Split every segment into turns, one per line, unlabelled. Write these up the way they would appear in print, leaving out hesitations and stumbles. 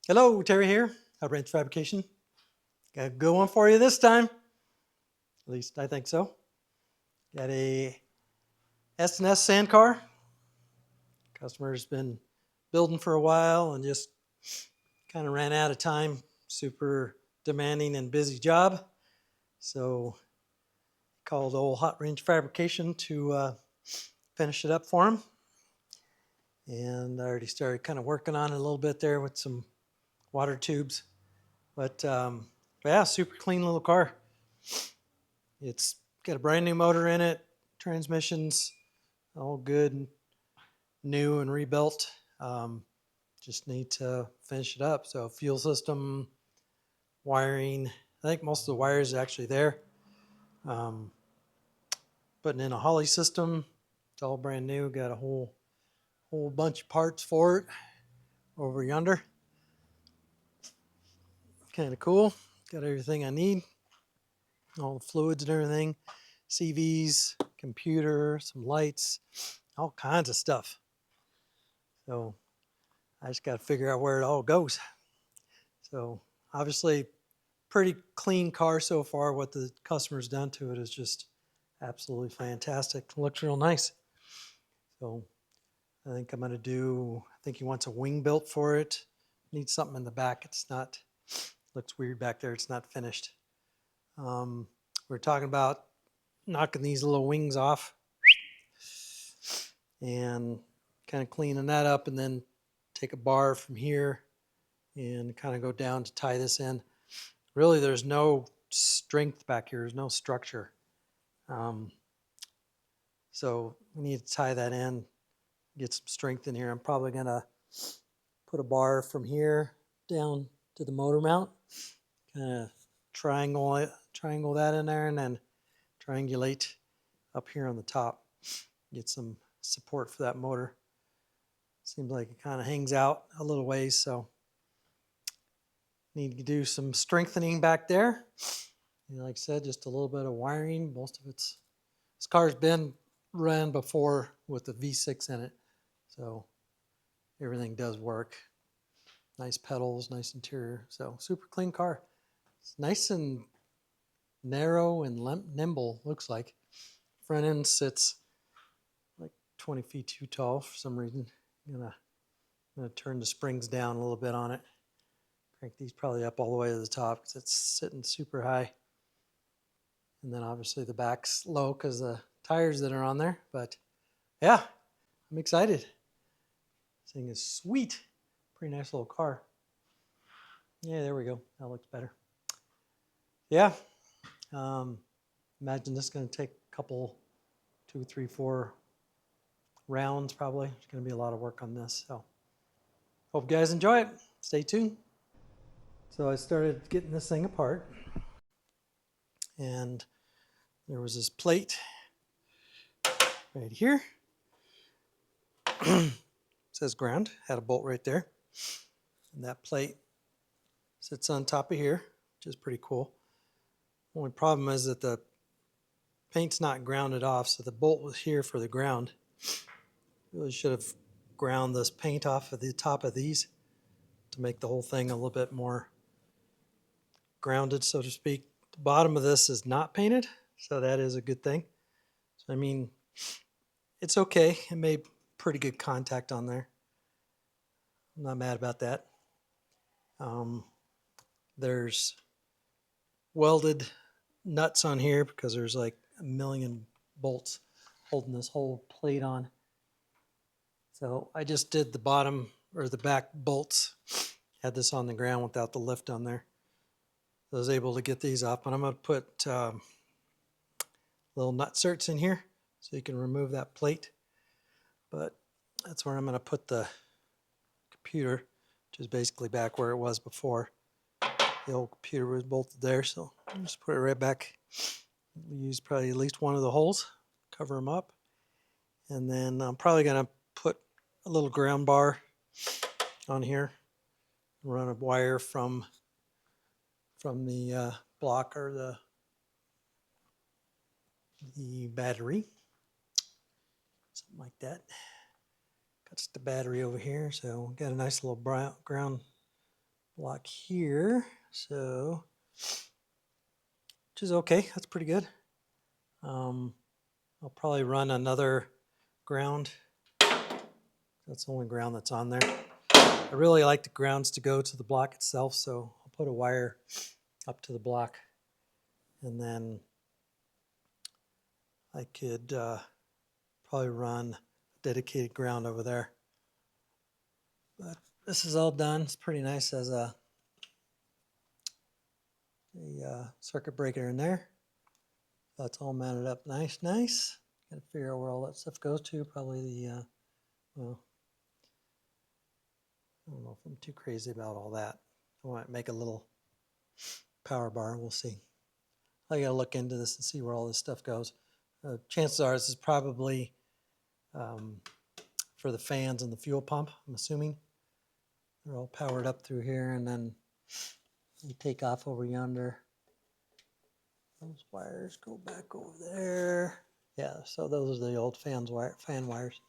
Hello, Terry here, Outrage Fabrication. Got a good one for you this time. At least I think so. Got a S&S sand car. Customer's been building for a while and just kind of ran out of time. Super demanding and busy job. So called old Hot Range Fabrication to finish it up for him. And I already started kind of working on it a little bit there with some water tubes. But yeah, super clean little car. It's got a brand new motor in it, transmissions all good, new and rebuilt. Just need to finish it up. So fuel system, wiring, I think most of the wires are actually there. Putting in a Holly system, it's all brand new. Got a whole bunch of parts for it over yonder. Kind of cool. Got everything I need, all the fluids and everything, CVs, computer, some lights, all kinds of stuff. So I just got to figure out where it all goes. So obviously pretty clean car so far. What the customer's done to it is just absolutely fantastic. It looks real nice. So I think I'm going to do, I think he wants a wing built for it. Needs something in the back. It's not, looks weird back there. It's not finished. We're talking about knocking these little wings off and kind of cleaning that up, and then take a bar from here and kind of go down to tie this in. Really, there's no strength back here. There's no structure. So we need to tie that in, get some strength in here. I'm probably going to put a bar from here down to the motor mount, kind of triangle that in there, and then triangulate up here on the top. Get some support for that motor. Seems like it kind of hangs out a little ways, so need to do some strengthening back there. And like I said, just a little bit of wiring. Most of this car's been run before with the V6 in it, so everything does work. Nice pedals, nice interior, so super clean car. It's nice and narrow and nimble, looks like. Front end sits like 20 feet too tall for some reason. I'm gonna turn the springs down a little bit on it. Crank these probably up all the way to the top because it's sitting super high. And then obviously the back's low because the tires that are on there. But yeah, I'm excited. This thing is sweet. Pretty nice little car. Yeah, there we go. That looks better. Yeah. Imagine this is going to take a couple, 2, 3, 4 rounds probably. There's going to be a lot of work on this. So hope you guys enjoy it. Stay tuned. So I started getting this thing apart, and there was this plate right here. It says ground, had a bolt right there. And that plate sits on top of here, which is pretty cool. Only problem is that the paint's not grounded off, so the bolt was here for the ground. Really should have ground this paint off of the top of these to make the whole thing a little bit more grounded, so to speak. The bottom of this is not painted, so that is a good thing. So I mean, it's okay. It made pretty good contact on there. I'm not mad about that. There's welded nuts on here because there's like a million bolts holding this whole plate on. So I just did the bottom or the back bolts, had this on the ground without the lift on there. I was able to get these off, but I'm going to put little nut certs in here so you can remove that plate. But that's where I'm going to put the computer, which is basically back where it was before. The old computer was bolted there, so I'll just put it right back. We use probably at least one of the holes, cover them up. And then I'm probably going to put a little ground bar on here, run a wire from the block or the battery, something like that. Got the battery over here, so got a nice little ground block here, so which is okay. That's pretty good. I'll probably run another ground. That's the only ground that's on there. I really like the grounds to go to the block itself, so I'll put a wire up to the block, and then I could probably run dedicated ground over there. But this is all done. It's pretty nice as a circuit breaker in there. That's all mounted up nice. Got to figure out where all that stuff goes to. Probably the, well, I don't know if I'm too crazy about all that. I might make a little power bar. We'll see. I got to look into this and see where all this stuff goes. Chances are this is probably for the fans and the fuel pump, I'm assuming. They're all powered up through here, and then they take off over yonder. Those wires go back over there. Yeah, so those are the old fan wires.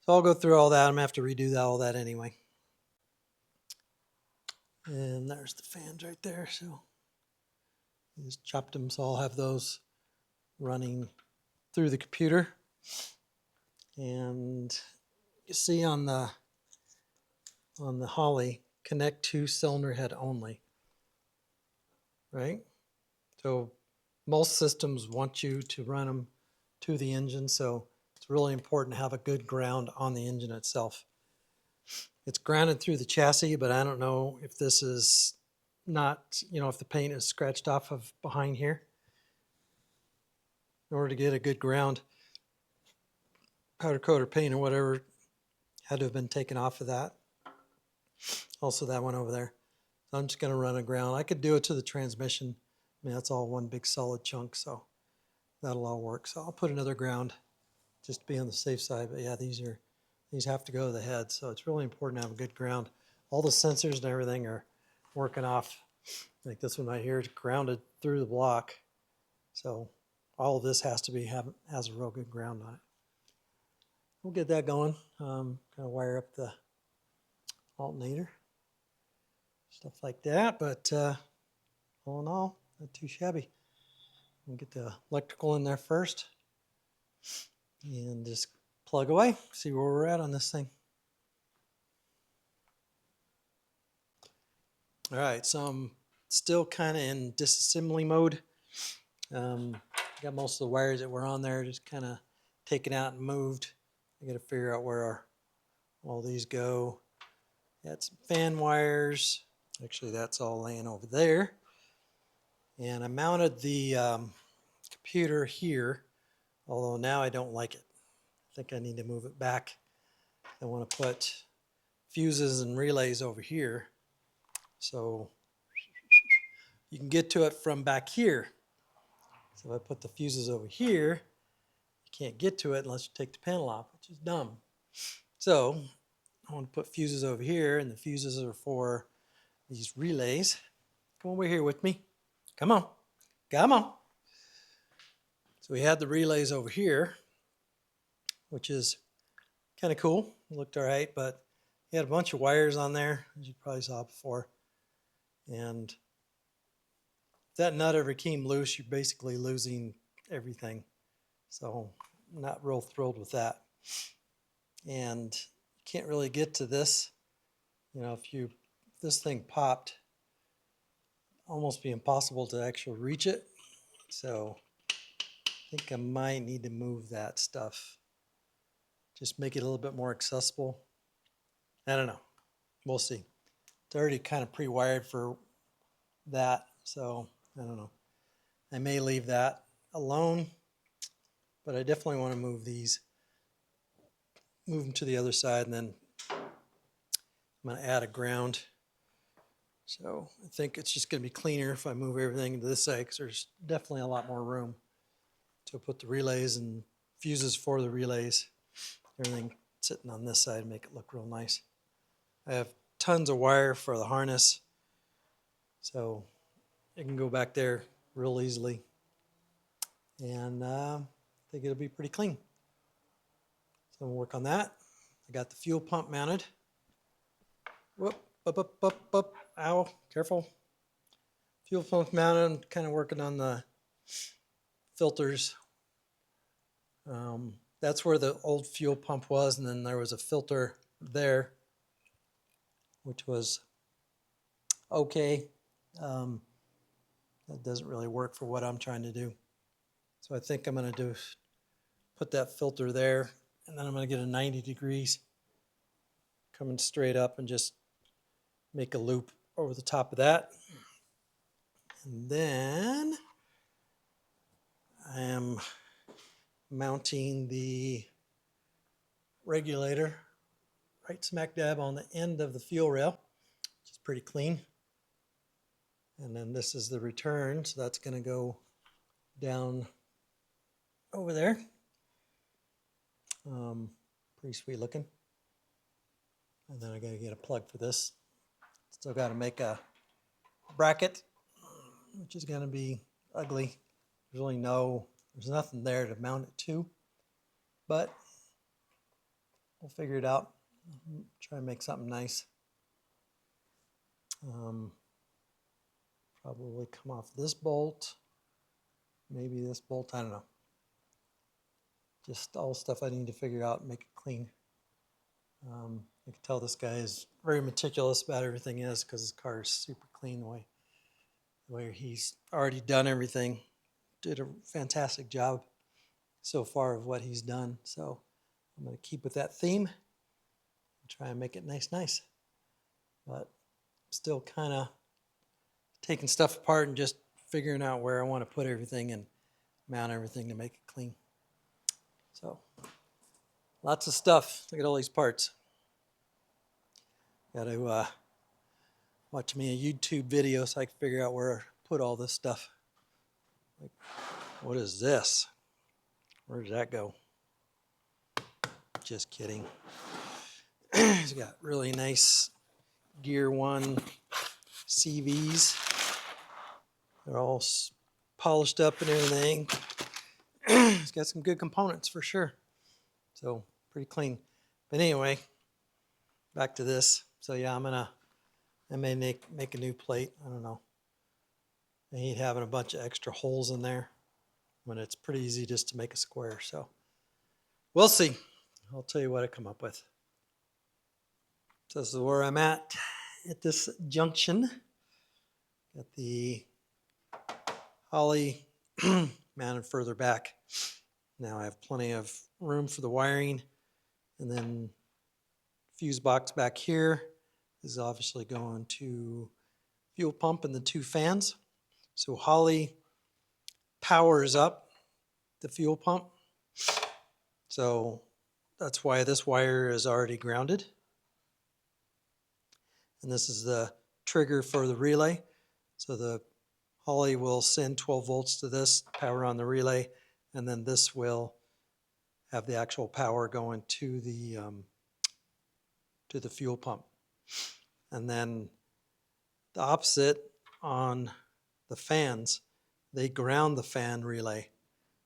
So I'll go through all that. I'm going to have to redo all that anyway. And there's the fans right there. So I just chopped them, so I'll have those running through the computer. And you see on the Holly, connect to cylinder head only, right? So most systems want you to run them to the engine, so it's really important to have a good ground on the engine itself. It's grounded through the chassis, but I don't know if this is not, if the paint is scratched off of behind here. In order to get a good ground, powder coat or paint or whatever had to have been taken off of that. Also that one over there. So I'm just going to run a ground. I could do it to the transmission. I mean, that's all one big solid chunk, so that'll all work. So I'll put another ground just to be on the safe side. But yeah, these have to go to the head, so it's really important to have a good ground. All the sensors and everything are working off. Like this one right here is grounded through the block, so all of this has a real good ground on it. We'll get that going. Kind of wire up the alternator, stuff like that. But all in all, not too shabby. We'll get the electrical in there first and just plug away, see where we're at on this thing. All right, so I'm still kind of in disassembly mode. Got most of the wires that were on there just kind of taken out and moved. I got to figure out where all these go. Got some fan wires. Actually, that's all laying over there. And I mounted the computer here, although now I don't like it. I think I need to move it back. I want to put fuses and relays over here, so you can get to it from back here. So if I put the fuses over here, you can't get to it unless you take the panel off, which is dumb. So I want to put fuses over here, and the fuses are for these relays. Come over here with me. Come on. Come on. So we had the relays over here, which is kind of cool. It looked all right, but he had a bunch of wires on there, as you probably saw before. And if that nut ever came loose, you're basically losing everything. So I'm not real thrilled with that. And you can't really get to this. If this thing popped, almost be impossible to actually reach it. So I think I might need to move that stuff. Just make it a little bit more accessible. I don't know. We'll see. It's already kind of pre-wired for that, so I don't know. I may leave that alone, but I definitely want to move them to the other side, and then I'm going to add a ground. So I think it's just going to be cleaner if I move everything to this side, because there's definitely a lot more room to put the relays and fuses for the relays. Everything sitting on this side, make it look real nice. I have tons of wire for the harness, so it can go back there real easily, and I think it'll be pretty clean. So we'll work on that. I got the fuel pump mounted. Whoop, Up. Ow, careful. Fuel pump mounted. I'm kind of working on the filters. That's where the old fuel pump was, and then there was a filter there, which was okay. That doesn't really work for what I'm trying to do. So I think I'm going to put that filter there, and then I'm going to get a 90 degrees coming straight up and just make a loop over the top of that. And then I am mounting the regulator right smack dab on the end of the fuel rail, which is pretty clean. And then this is the return, so that's going to go down over there. Pretty sweet looking. And then I got to get a plug for this. Still got to make a bracket, which is going to be ugly. There's nothing there to mount it to, but we'll figure it out. Try and make something nice. Probably come off this bolt, maybe this bolt, I don't know. Just all stuff I need to figure out and make it clean. I can tell this guy is very meticulous about everything because his car is super clean the way he's already done everything. Did a fantastic job so far of what he's done. So I'm going to keep with that theme and try and make it nice. But still kind of taking stuff apart and just figuring out where I want to put everything and mount everything to make it clean. So lots of stuff. Look at all these parts. Got to watch me a YouTube video so I can figure out where to put all this stuff. Like, what is this? Where did that go? Just kidding. He's got really nice Gear 1 CVs. They're all polished up and everything. It's got some good components for sure. So pretty clean. But anyway, back to this. So yeah, I may make a new plate. I don't know. I hate having a bunch of extra holes in there when it's pretty easy just to make a square. So we'll see. I'll tell you what I come up with. So this is where I'm at this junction. Got the Holly mounted further back. Now I have plenty of room for the wiring, and then fuse box back here is obviously going to fuel pump and the 2 fans. So Holly powers up the fuel pump. So that's why this wire is already grounded. And this is the trigger for the relay. So the Holly will send 12 volts to this, power on the relay, and then this will have the actual power going to the fuel pump. And then the opposite on the fans, they ground the fan relay.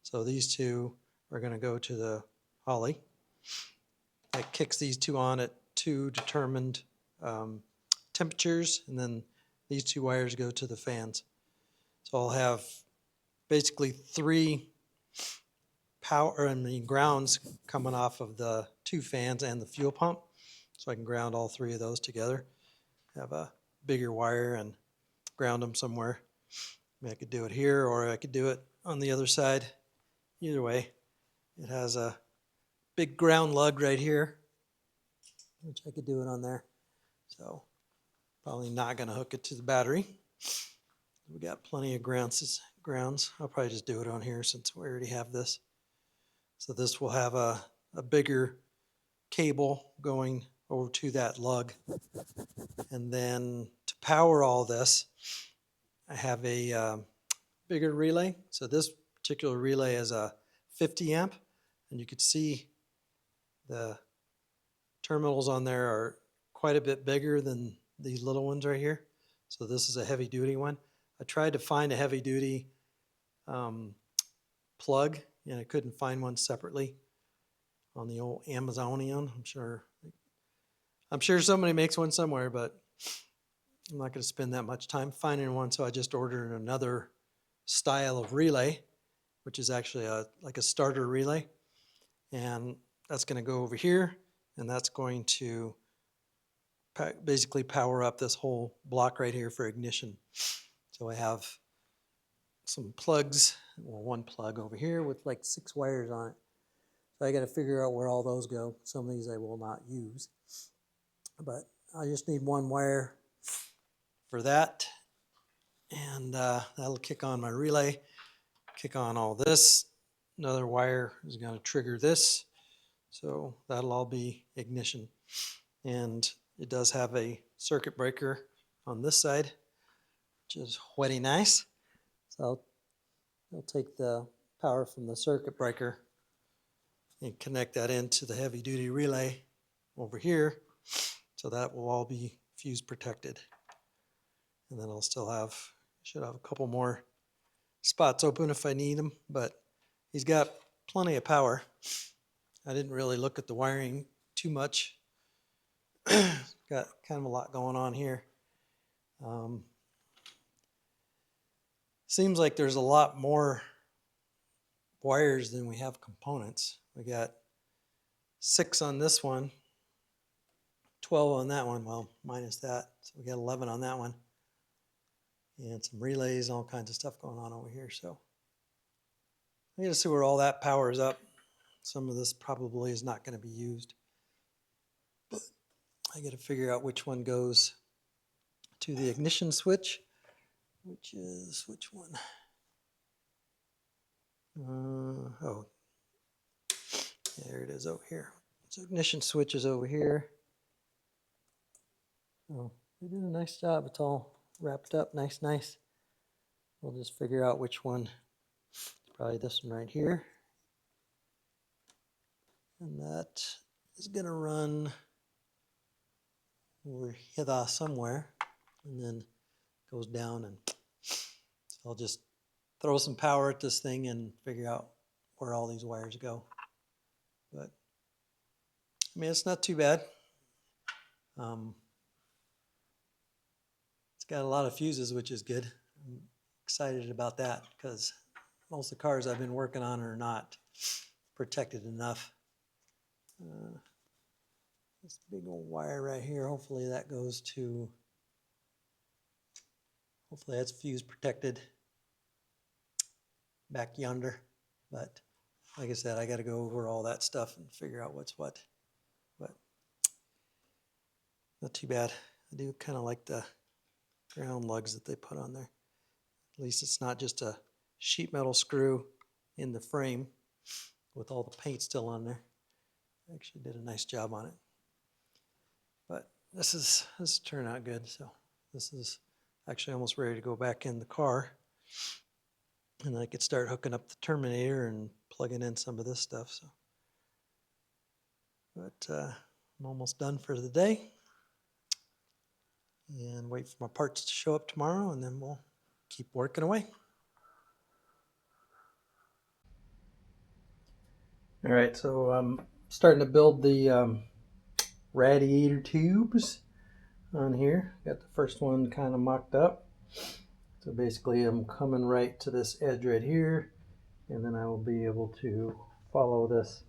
So these two are going to go to the Holly. That kicks these two on at 2 determined temperatures, and then these 2 wires go to the fans. So I'll have basically 3 grounds coming off of the 2 fans and the fuel pump. So I can ground all 3 of those together. Have a bigger wire and ground them somewhere. I could do it here, or I could do it on the other side. Either way, it has a big ground lug right here, which I could do it on there. So probably not going to hook it to the battery. We got plenty of grounds. I'll probably just do it on here since we already have this. So this will have a bigger cable going over to that lug. And then to power all this, I have a bigger relay. So this particular relay is a 50 amp, and you could see the terminals on there are quite a bit bigger than these little ones right here. So this is a heavy duty one. I tried to find a heavy duty plug, and I couldn't find one separately on the old Amazonian. I'm sure somebody makes one somewhere, but I'm not going to spend that much time finding one, so I just ordered another style of relay, which is actually like a starter relay. And that's going to go over here, and that's going to basically power up this whole block right here for ignition. So I have some plugs, well, one plug over here with like 6 wires on it. So I got to figure out where all those go. Some of these I will not use, but I just need one wire for that, and that'll kick on my relay, kick on all this. Another wire is going to trigger this, so that'll all be ignition. And it does have a circuit breaker on this side, which is whetty nice. So I'll take the power from the circuit breaker and connect that into the heavy duty relay over here, so that will all be fuse protected. And then I'll still should have a couple more spots open if I need them, but he's got plenty of power. I didn't really look at the wiring too much. Got kind of a lot going on here. Seems like there's a lot more wires than we have components. We got 6 on this one, 12 on that one, well, minus that, so we got 11 on that one, and some relays, all kinds of stuff going on over here. So I got to see where all that power is up. Some of this probably is not going to be used, but I got to figure out which one goes to the ignition switch, which is which one? Oh, there it is over here. So ignition switch is over here. Oh, they did a nice job. It's all wrapped up nice. We'll just figure out which one. It's probably this one right here. And that is going to run over here somewhere, and then goes down. And so I'll just throw some power at this thing and figure out where all these wires go. But I mean, it's not too bad. It's got a lot of fuses, which is good. I'm excited about that because most of the cars I've been working on are not protected enough. This big old wire right here, hopefully that goes to, hopefully that's fuse protected back yonder. But like I said, I got to go over all that stuff and figure out what's what. But not too bad. I do kind of like the ground lugs that they put on there. At least it's not just a sheet metal screw in the frame with all the paint still on there. Actually did a nice job on it. But this turned out good. So this is actually almost ready to go back in the car, and I could start hooking up the Terminator and plugging in some of this stuff. So, but I'm almost done for the day, and wait for my parts to show up tomorrow, and then we'll keep working away. All right, so I'm starting to build the radiator tubes on here. Got the first one kind of mocked up. So basically I'm coming right to this edge right here, and then I will be able to follow this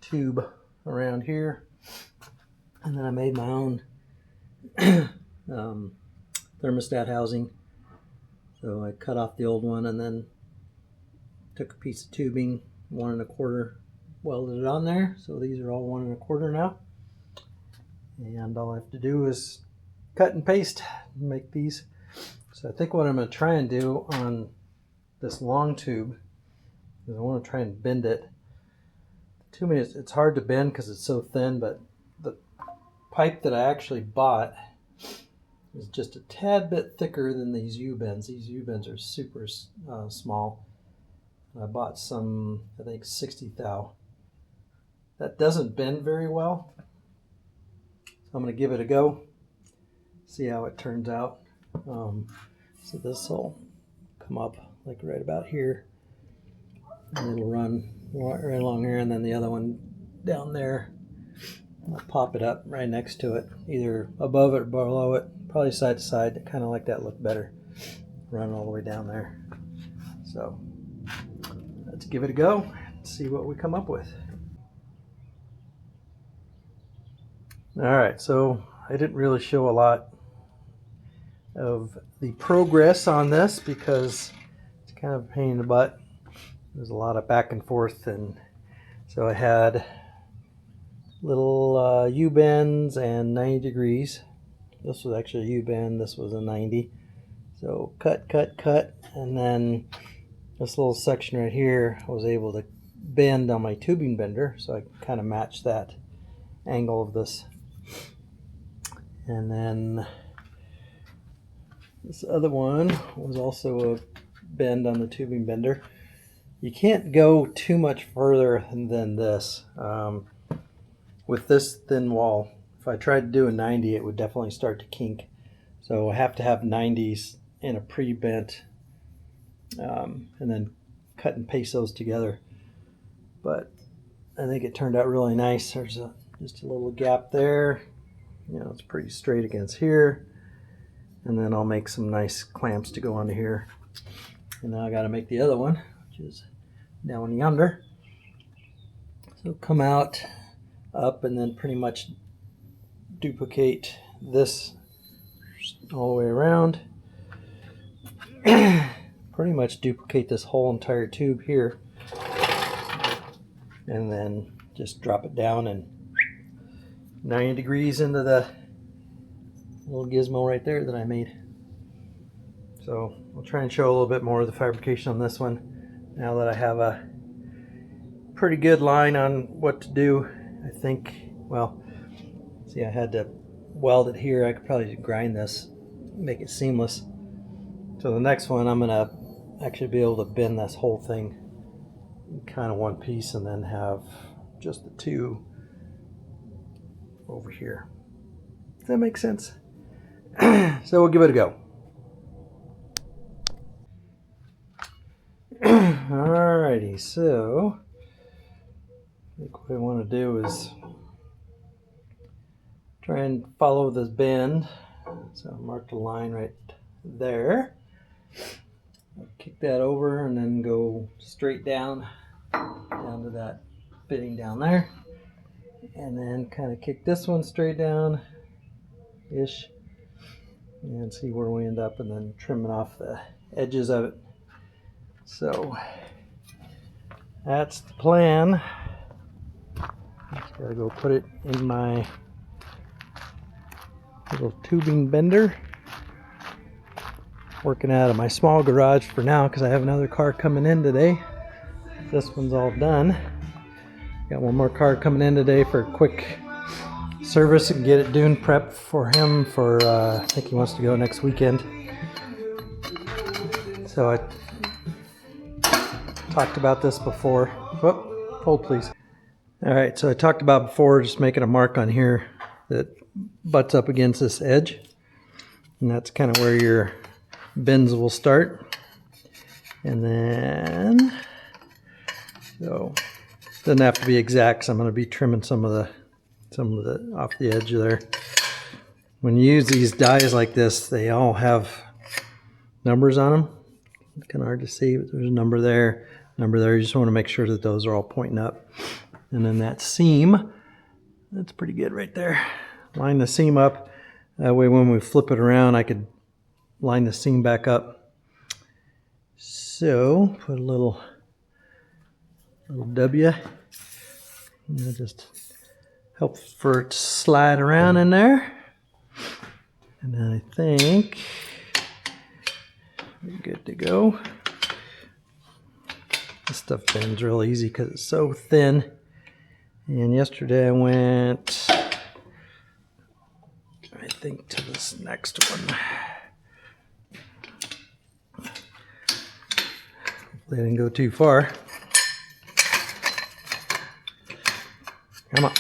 tube around here. And then I made my own thermostat housing. So I cut off the old one and then took a piece of tubing, 1 1/4, welded it on there. So these are all 1 1/4 now. And all I have to do is cut and paste and make these. So I think what I'm going to try and do on this long tube is I want to try and bend it. The tubing it's hard to bend because it's so thin, but the pipe that I actually bought is just a tad bit thicker than these U-bends. These U-bends are super small. I bought some, I think 60 thou. That doesn't bend very well. So I'm going to give it a go, see how it turns out. So this will come up like right about here, and it'll run right along here, and then the other one down there. I'll pop it up right next to it, either above it or below it, probably side to side. I kind of like that look better. Run all the way down there. So let's give it a go and see what we come up with. All right, so I didn't really show a lot of the progress on this because it's kind of a pain in the butt. There's a lot of back and forth, and so I had little U-bends and 90 degrees. This was actually a U-bend, this was a 90. So cut, cut, cut, and then this little section right here I was able to bend on my tubing bender, so I kind of matched that angle of this. And then this other one was also a bend on the tubing bender. You can't go too much further than this. With this thin wall, if I tried to do a 90, it would definitely start to kink. So I have to have 90s in a pre-bent, and then cut and paste those together. But I think it turned out really nice. There's just a little gap there. You know, it's pretty straight against here. And then I'll make some nice clamps to go onto here. And now I got to make the other one, which is down yonder. So come out, up, and then pretty much duplicate this all the way around. Pretty much duplicate this whole entire tube here, and then just drop it down and 90 degrees into the little gizmo right there that I made. So I'll try and show a little bit more of the fabrication on this one now that I have a pretty good line on what to do. I think, well, see, I had to weld it here. I could probably grind this, make it seamless. So the next one, I'm gonna actually be able to bend this whole thing in kind of one piece and then have just the two over here. Does that make sense? So we'll give it a go. Alrighty, so I think what I want to do is try and follow this bend. So I marked a line right there. I'll kick that over and then go straight down to that fitting down there. And then kind of kick this one straight down-ish. And see where we end up, and then trimming off the edges of it. So that's the plan. Just gotta go put it in my little tubing bender. Working out of my small garage for now because I have another car coming in today. This one's all done. Got one more car coming in today for a quick service and get it dune prep for him for I think he wants to go next weekend. So I talked about this before. Whoop, hold please. All right, so I talked about before just making a mark on here that butts up against this edge, and that's kind of where your bends will start. And then, so it doesn't have to be exact, so I'm going to be trimming some of the off the edge there. When you use these dies like this, they all have numbers on them. It's kind of hard to see, but there's a number there, number there. You just want to make sure that those are all pointing up. And then that seam, that's pretty good right there. Line the seam up. That way when we flip it around, I could line the seam back up. So put a little W. And that just helps for it to slide around in there. And then I think we're good to go. This stuff bends real easy because it's so thin. And yesterday I went, I think, to this next one. Hopefully I didn't go too far. Come on.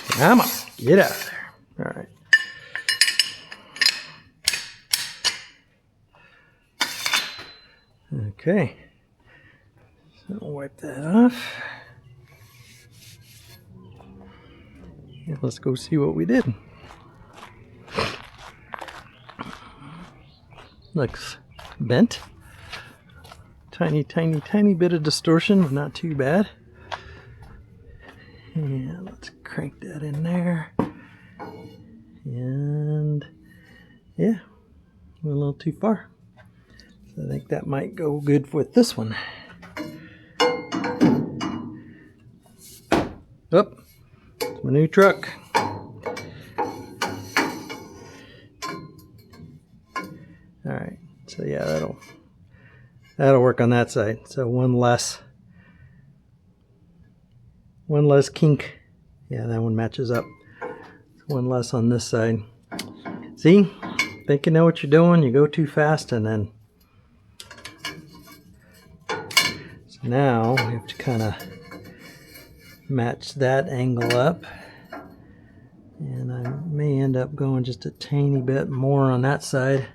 Come on. Get out of there. All right. Okay. So I'll wipe that off. Yeah, let's go see what we did. Looks bent. Tiny, tiny, tiny bit of distortion, but not too bad. And let's crank that in there. And yeah, went a little too far. So I think that might go good with this one. Oh, it's my new truck. Alright, so yeah, that'll work on that side. So one less kink. Yeah, that one matches up. One less on this side. See? Think you know what you're doing, you go too fast, and then so now we have to kind of match that angle up. And I may end up going just a tiny bit more on that side.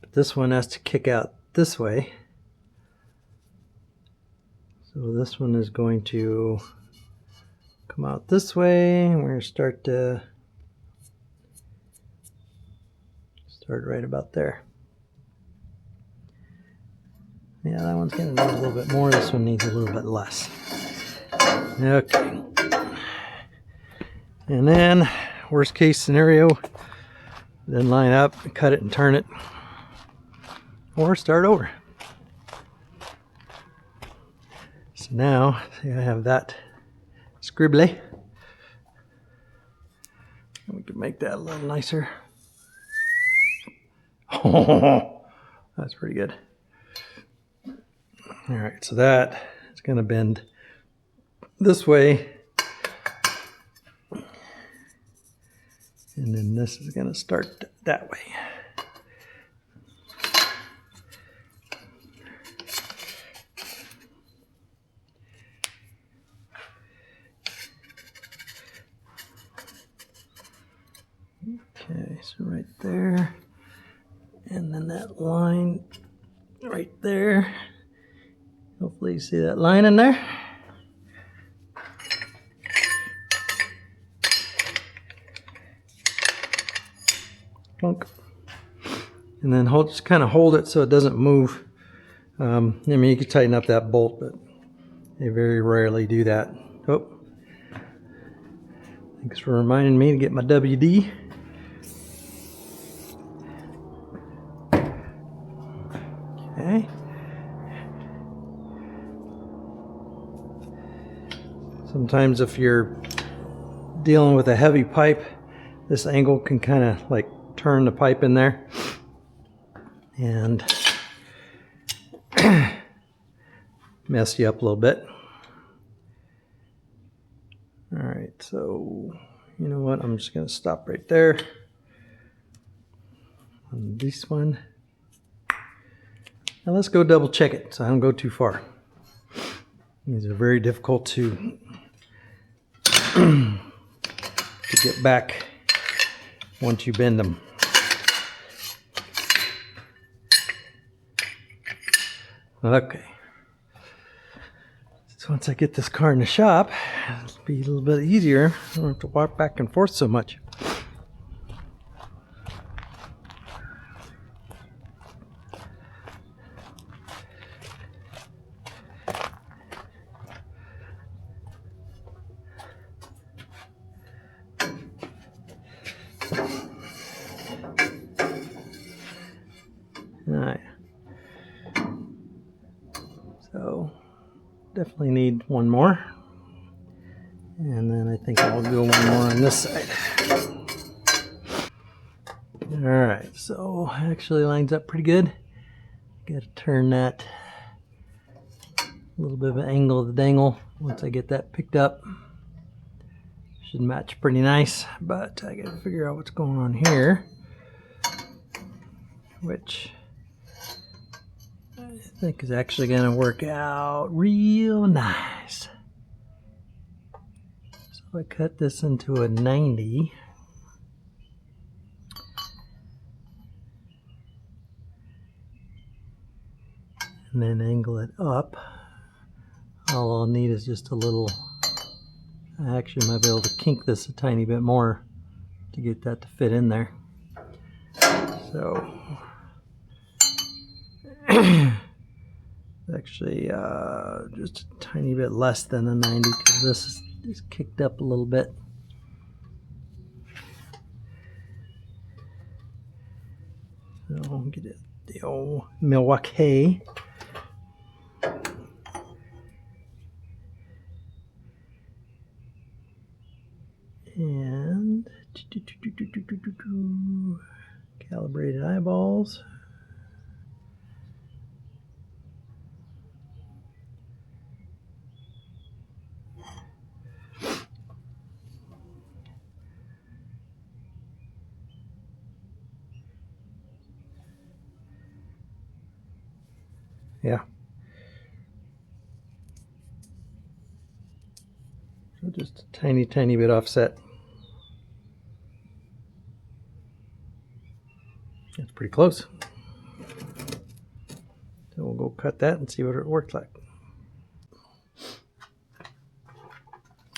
But this one has to kick out this way. So this one is going to come out this way, and we're going to start right about there. Yeah, that one's going to need a little bit more. This one needs a little bit less. Okay. And then, worst case scenario, then line up, cut it and turn it, or start over. So now, see, I have that scribbly. We can make that a little nicer. Oh, that's pretty good. All right, so that is going to bend this way. And then this is going to start that way. Okay, so right there. And then that line right there. Hopefully you see that line in there. Plunk. And then just kind of hold it so it doesn't move. I mean, you can tighten up that bolt, but they very rarely do that. Oh, thanks for reminding me to get my WD. Okay. Sometimes if you're dealing with a heavy pipe, this angle can kind of like turn the pipe in there and mess you up a little bit. All right, so you know what? I'm just going to stop right there on this one. Now let's go double check it so I don't go too far. These are very difficult to get back once you bend them. Okay. So once I get this car in the shop, it'll be a little bit easier. I don't have to walk back and forth so much. Alright. So definitely need one more. And then I think I'll go one more on this side. Alright, so actually lines up pretty good. Got to turn that a little bit of an angle of the dangle. Once I get that picked up, should match pretty nice, but I got to figure out what's going on here, which I think is actually going to work out real nice. So I cut this into a 90. And then angle it up. All I'll need is just a little I actually might be able to kink this a tiny bit more to get that to fit in there. So actually just a tiny bit less than a 90 because this is kicked up a little bit. So I'll get it, the old Milwaukee. And calibrated eyeballs. Yeah. So just a tiny, tiny bit offset. That's pretty close. So we'll go cut that and see what it works like.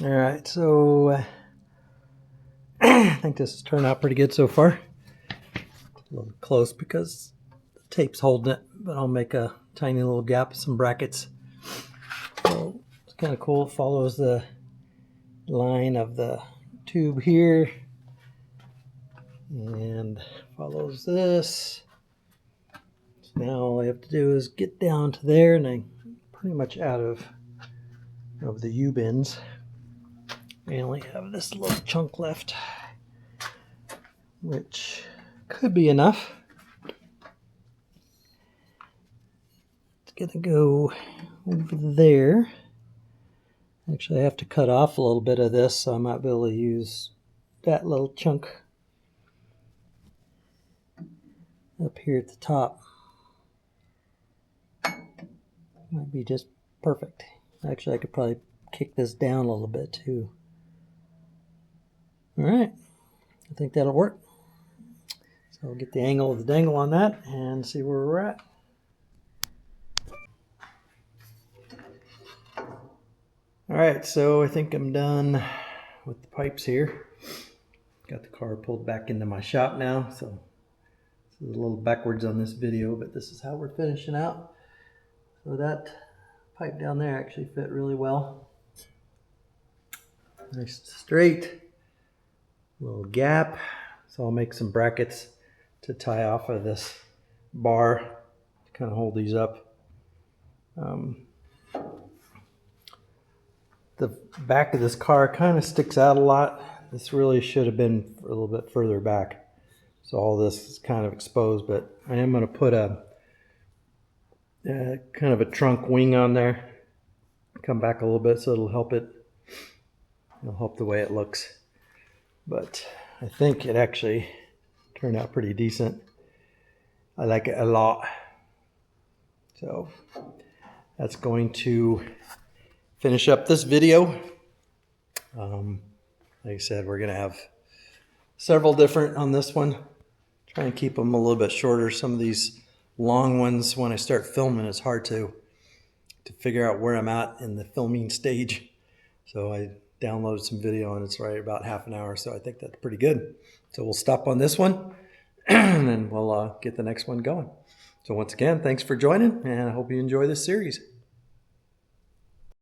All right, so I think this has turned out pretty good so far. A little close because the tape's holding it, but I'll make a tiny little gap, some brackets. So it's kind of cool. It follows the line of the tube here and follows this. So now all I have to do is get down to there, and I'm pretty much out of the U-bends. I only have this little chunk left, which could be enough. It's gonna go over there. Actually, I have to cut off a little bit of this, so I might be able to use that little chunk up here at the top. Might be just perfect. Actually, I could probably kick this down a little bit too. All right, I think that'll work. So I'll get the angle of the dangle on that and see where we're at. All right, so I think I'm done with the pipes here. Got the car pulled back into my shop now, so it's a little backwards on this video, but this is how we're finishing out. So that pipe down there actually fit really well. Nice straight, little gap. So I'll make some brackets to tie off of this bar to kind of hold these up. The back of this car kind of sticks out a lot. This really should have been a little bit further back. So all this is kind of exposed, but I am going to put a kind of a trunk wing on there. Come back a little bit so it'll help it. It'll help the way it looks. But I think it actually turned out pretty decent. I like it a lot. So that's going to finish up this video. Like I said, we're going to have several different on this one. Try and keep them a little bit shorter. Some of these long ones, when I start filming, it's hard to figure out where I'm at in the filming stage. So I downloaded some video and it's right about half an hour. So I think that's pretty good. So we'll stop on this one and then we'll get the next one going. So once again, thanks for joining, and I hope you enjoy this series.